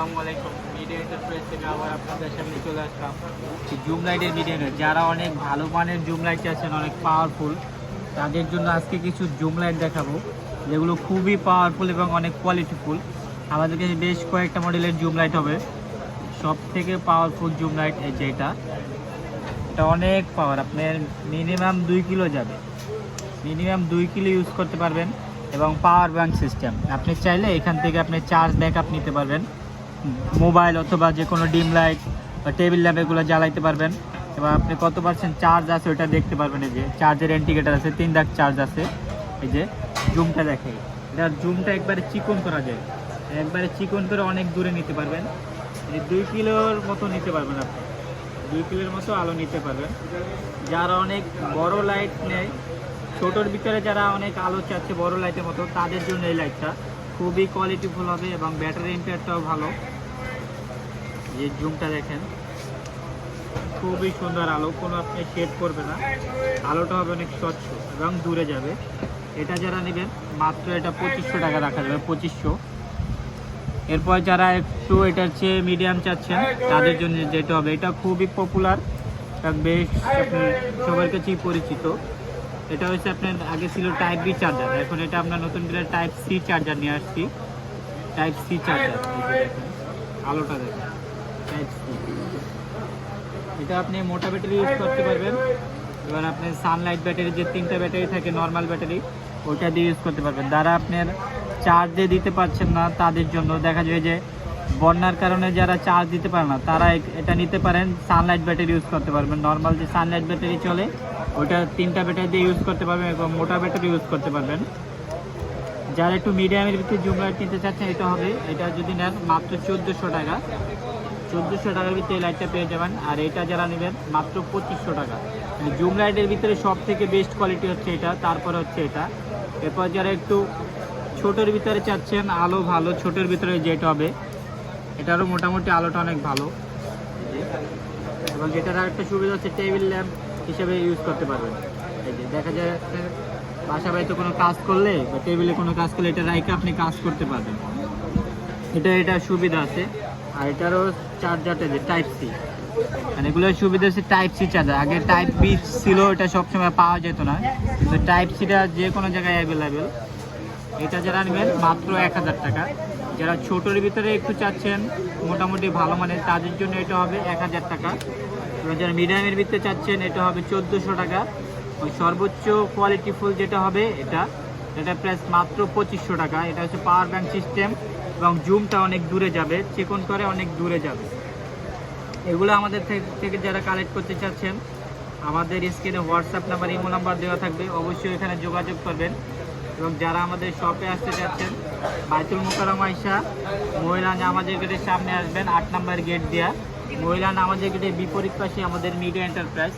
আসসালামু আলাইকুম। Media enterprise থেকে আবার আপনাদের সামনে চলে আসলাম জুম লাইটের ভিডিও নিয়ে। যারা অনেক ভালো মানের জুম লাইট আছেন, অনেক পাওয়ারফুল, তাদের জন্য আজকে কিছু জুম লাইট দেখাবো যেগুলো খুবই পাওয়ারফুল এবং অনেক কোয়ালিটিফুল। আমাদের কাছে বেশ কয়েকটা মডেলের জুম লাইট হবে। সব থেকে পাওয়ারফুল জুম লাইট এই যে এটা অনেক পাওয়ার, আপনার মিনিমাম 2 কিলো যাবে, মিনিমাম 2 কিলো ইউজ করতে পারবেন। এবং পাওয়ার ব্যাংক সিস্টেম, আপনি চাইলে এখান থেকে আপনি চার্জ ব্যাকআপ নিতে পারবেন, মোবাইল অথবা যে কোনো ডিম লাইট বা টেবিল ল্যাম্প এগুলো জ্বালাইতে পারবেন। এবং আপনি কত পার্সেন্ট চার্জ আছে ওটা দেখতে পারবেন। এই যে চার্জের ইন্ডিকেটার আছে, 3 দাগ চার্জ আছে। এই যে জুমটা দেখে, এটার জুমটা একবারে চিকন করা যায়, একবারে চিকন করে অনেক দূরে নিতে পারবেন। এই 2 কিলোর মতো নিতে পারবেন, আপনি 2 কিলোর মতো আলো নিতে পারবেন। যারা অনেক বড় লাইট নেয়, ছোটোর ভিতরে যারা অনেক আলো চাচ্ছে বড় লাইটের মতো, তাদের জন্য এই লাইটটা খুবই কোয়ালিটিফুল হবে এবং ব্যাটারি এম্পিয়ারটাও ভালো। যে জুমটা দেখেন, খুবই সুন্দর আলো, কোনো আপনি শেড করবে না, আলোটা হবে অনেক স্বচ্ছ এবং দূরে যাবে। এটা যারা নেবেন মাত্র এটা 2500 টাকা রাখা যাবে, 2500। এরপর যারা একটু এটার চেয়ে মিডিয়াম চাচ্ছেন তাদের জন্য যেটা হবে, এটা খুবই পপুলার, বেশ সবার কাছেই পরিচিত। এটা হচ্ছে আপনার আগে ছিল টাইপ বি চার্জার, এখন এটা আপনার নতুন করে টাইপ সি চার্জার নিয়ে আসছি। টাইপ সি চার্জার, আলোটা দেখেন, টাইপ সি। এটা আপনি মোটা ব্যাটারি ইউজ করতে পারবেন। এবার আপনি সানলাইট ব্যাটারি, যে 3টা ব্যাটারি থাকে নর্মাল ব্যাটারি, ওটা দিয়ে ইউজ করতে পারবেন। যারা আপনার চার্জে দিতে পারছেন না তাদের জন্য দেখা যায় যে বন্যার কারণে যারা চার্জ দিতে পারে না, তারা এটা নিতে পারেন, সানলাইট ব্যাটারি ইউজ করতে পারবেন। নর্মাল যে সানলাইট ব্যাটারি চলে ওটা 3টা ব্যাটারি দিয়ে ইউজ করতে পারবেন এবং মোটা ব্যাটারি ইউজ করতে পারবেন। যারা একটু মিডিয়ামের ভিতরে জুম লাইট নিতে চাচ্ছেন, এটা হবে, এটা যদি নেন মাত্র 1400 টাকা, 1400 টাকার ভিতরে এই লাইটটা পেয়ে যাবেন। আর এটা যারা নেবেন মাত্র 2500 টাকা। মানে জুম লাইটের ভিতরে সব থেকে বেস্ট কোয়ালিটি হচ্ছে এটা, তারপরে হচ্ছে এটা। এরপর যারা একটু ছোটোর ভিতরে চাচ্ছেন আলো ভালো, ছোটোর ভিতরে যেটা হবে, এটারও মোটামুটি আলোটা অনেক ভালো। এবং যেটার আরেকটা সুবিধা হচ্ছে টেবিল ল্যাম্প হিসেবে ইউজ করতে পারবেন। এই যে দেখা যায় বাসা বাড়িতে কোনো কাজ করলে বা টেবিলে কোনো কাজ করলে এটা রাইকে আপনি কাজ করতে পারবেন। এটা সুবিধা আছে। আর এটারও চার্জারটা যে টাইপ সি, মানে এগুলোর সুবিধা হচ্ছে টাইপ সি চার্জার। আগে টাইপ বি ছিল, এটা সবসময় পাওয়া যেত না, কিন্তু টাইপ সিটা যে কোনো জায়গায় অ্যাভেলেবেল। এটা যারা নেবেন মাত্র 1000 টাকা। যারা ছোটোর ভিতরে একটু চাচ্ছেন মোটামুটি ভালো মানের, তাদের জন্য এটা হবে 1000 টাকা। এবং যারা মিডিয়ামের ভিতরে চাচ্ছেন এটা হবে 1400 টাকা। ওই সর্বোচ্চ কোয়ালিটিফুল যেটা হবে এটা প্রাইস মাত্র 2500 টাকা। এটা হচ্ছে পাওয়ার ব্যাংক সিস্টেম এবং জুমটা অনেক দূরে যাবে, চিকন করে অনেক দূরে যাবে। এগুলো আমাদের থেকে যারা কালেক্ট করতে চাচ্ছেন, আমাদের স্ক্রিনে হোয়াটসঅ্যাপ নাম্বার, ইমো নাম্বার দেওয়া থাকবে, অবশ্যই এখানে যোগাযোগ করবেন। এবং যারা আমাদের শপে আসতে চাচ্ছেন, বাইতুল মোকাররমা আইসা মহিলা নামাজের গেটের সামনে আসবেন, 8 নম্বর গেট দেওয়া। মহিলা নামাজের গেটের বিপরীত পাশে আমাদের মিডিয়া এন্টারপ্রাইজ।